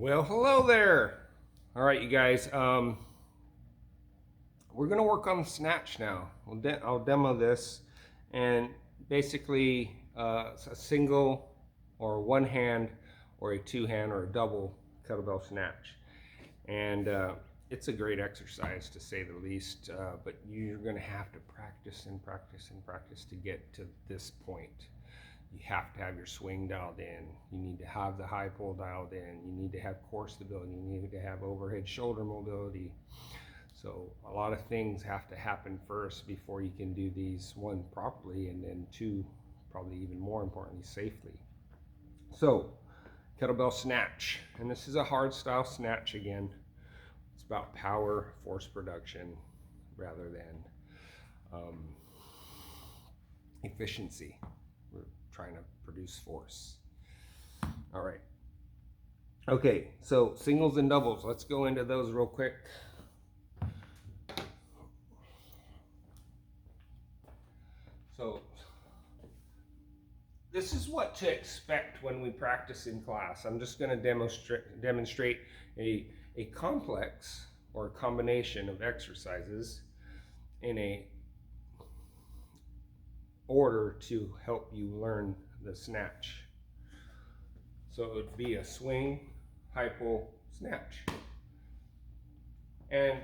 Well, hello there. All right, you guys. We're gonna work on the snatch now. I'll demo this, and basically a single or one hand or a two hand or a double kettlebell snatch, and it's a great exercise to say the least. But you're gonna have to practice and practice and practice to get to this point. You have to have your swing dialed in. You need to have the high pull dialed in. You need to have core stability. You need to have overhead shoulder mobility. So a lot of things have to happen first before you can do these, one, properly, and then two, probably even more importantly, safely. So kettlebell snatch, and this is a hard style snatch again. It's about power, force production, rather than efficiency. We're trying to produce force. All right. Okay, so singles and doubles. Let's go into those real quick. So this is what to expect when we practice in class. I'm just going to demonstrate a complex or a combination of exercises in a order to help you learn the snatch. So it would be a swing, high pull, snatch. And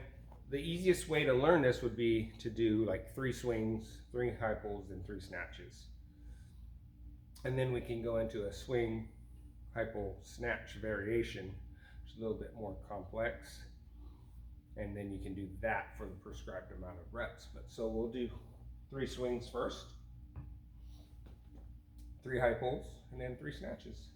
the easiest way to learn this would be to do like 3 swings, 3 high pulls, and 3 snatches. And then we can go into a swing, high pull, snatch variation, which is a little bit more complex. And then you can do that for the prescribed amount of reps. But so we'll do 3 swings first, 3 high pulls, and then 3 snatches.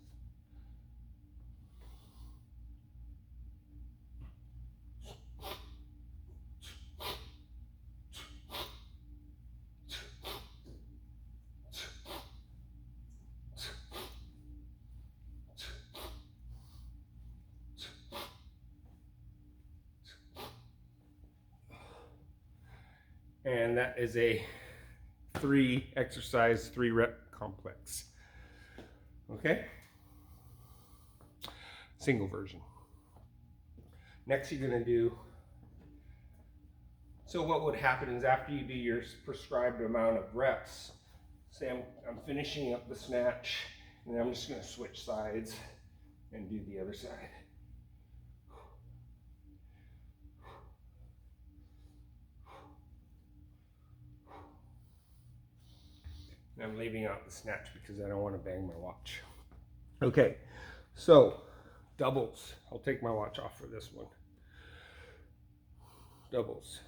And that is a 3 exercise, 3 rep complex. Okay? Single version. Next you're going to do, so what would happen is after you do your prescribed amount of reps, say I'm finishing up the snatch, and then I'm just going to switch sides and do the other side. And I'm leaving out the snatch because I don't want to bang my watch. Okay, so doubles. I'll take my watch off for this one. Doubles.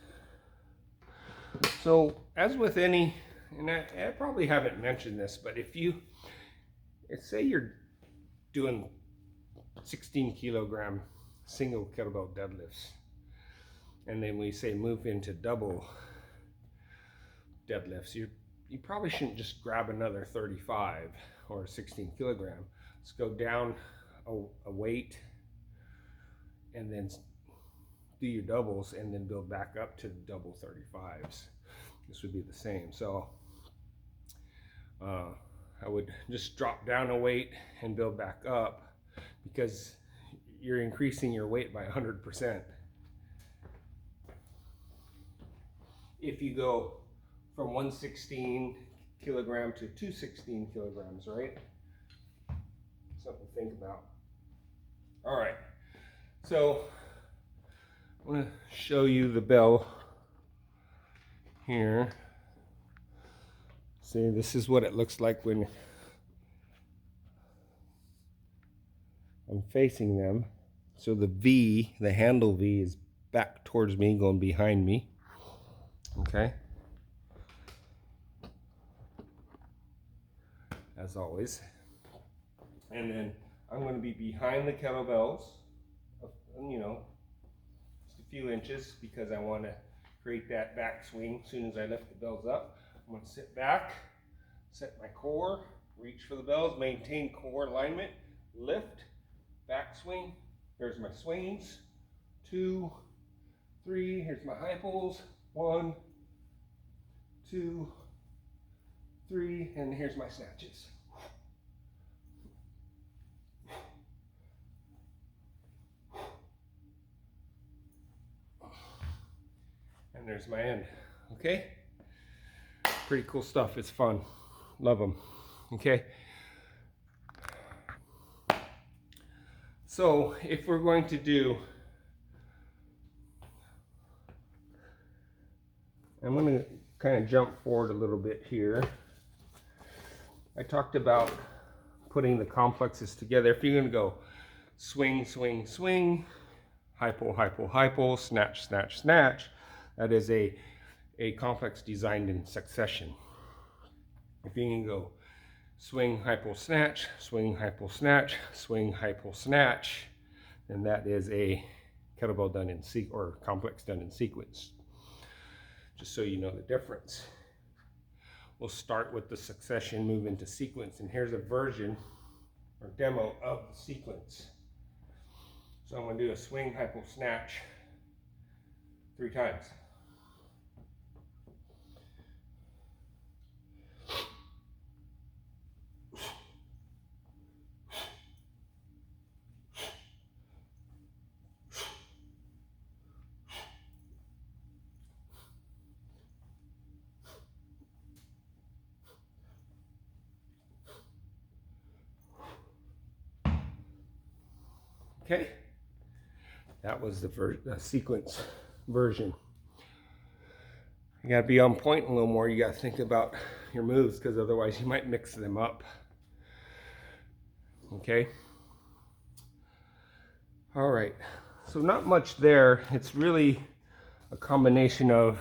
So as with any, and I probably haven't mentioned this, but if say you're doing 16 kilogram single kettlebell deadlifts, and then we say move into double deadlifts, you probably shouldn't just grab another 35 or 16 kilogram. Let's go down a weight and then do your doubles and then build back up to double 35s. This would be the same. So I would just drop down a weight and build back up, because you're increasing your weight by 100%. If you go from 116 kilogram to 216 kilograms, right? Something to think about. All right, so I'm going to show you the bell here. See, this is what it looks like when I'm facing them. So the V, the handle V, is back towards me, going behind me. Okay. As always. And then I'm going to be behind the kettlebells, you know, just a few inches, because I want to create that back swing as soon as I lift the bells up. I'm going to sit back, set my core, reach for the bells, maintain core alignment, lift, back swing. There's my swings. 2, 3. Here's my high pulls. 1, 2, 3, and here's my snatches. and there's my end. Okay, pretty cool stuff. It's fun, love them. Okay, so if we're going to do, I'm going to kind of jump forward a little bit here. I talked about putting the complexes together. If you're going to go swing, swing, swing, hypo, hypo, hypo, snatch, snatch, snatch, that is a complex designed in succession. If you can go swing, hypo, snatch, swing, hypo, snatch, swing, hypo, snatch, then that is a kettlebell done in sequence, or complex done in sequence. Just so you know the difference. We'll start with the succession, move into sequence, and here's a version or demo of the sequence. So I'm going to do a swing, hypo, snatch 3 times. Okay, that was the sequence version. You gotta be on point a little more. You gotta think about your moves, because otherwise you might mix them up. Okay. All right. So not much there. It's really a combination of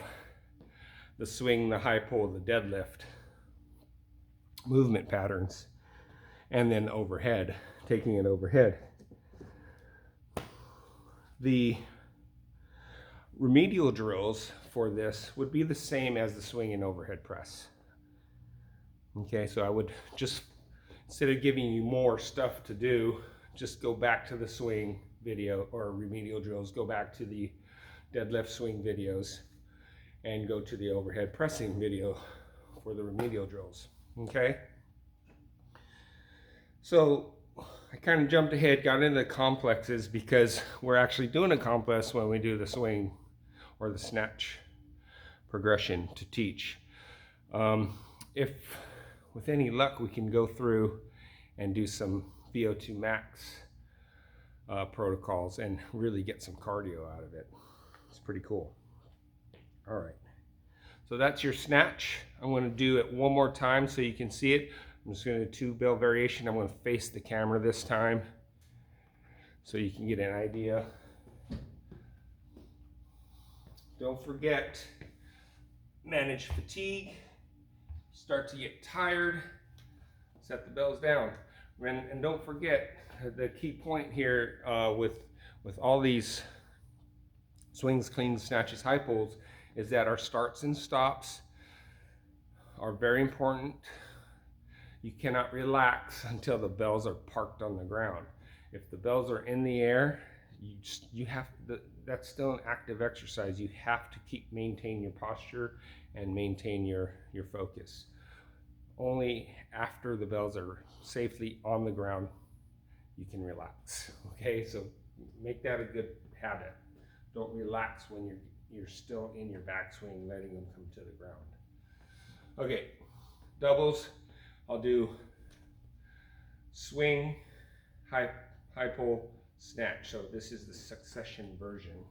the swing, the high pull, the deadlift movement patterns, and then overhead, taking it overhead. The remedial drills for this would be the same as the swing and overhead press. Okay, so I would just, instead of giving you more stuff to do, just go back to the swing video or remedial drills, go back to the deadlift swing videos, and go to the overhead pressing video for the remedial drills. Okay, so I kind of jumped ahead, got into the complexes, because we're actually doing a complex when we do the swing or the snatch progression to teach. If with any luck we can go through and do some VO2 max protocols and really get some cardio out of it. It's pretty cool. All right, so that's your snatch. I'm going to do it one more time so you can see it. I'm just going to do 2 bell variation. I'm going to face the camera this time so you can get an idea. Don't forget, manage fatigue. Start to get tired, set the bells down. And don't forget, the key point here with all these swings, cleans, snatches, high pulls, is that our starts and stops are very important. You cannot relax until the bells are parked on the ground. If the bells are in the air, you have to, that's still an active exercise. You have to maintain your posture and maintain your focus. Only after the bells are safely on the ground, you can relax. Okay, so make that a good habit. Don't relax when you're still in your backswing, letting them come to the ground. Okay, doubles. I'll do swing, high pull, snatch. So this is the succession version.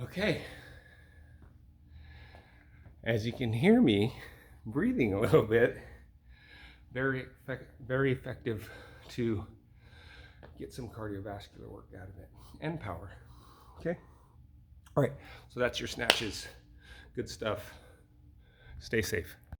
Okay, as you can hear me breathing a little bit, very effective to get some cardiovascular work out of it and power. Okay, all right, so that's your snatches. Good stuff. Stay safe.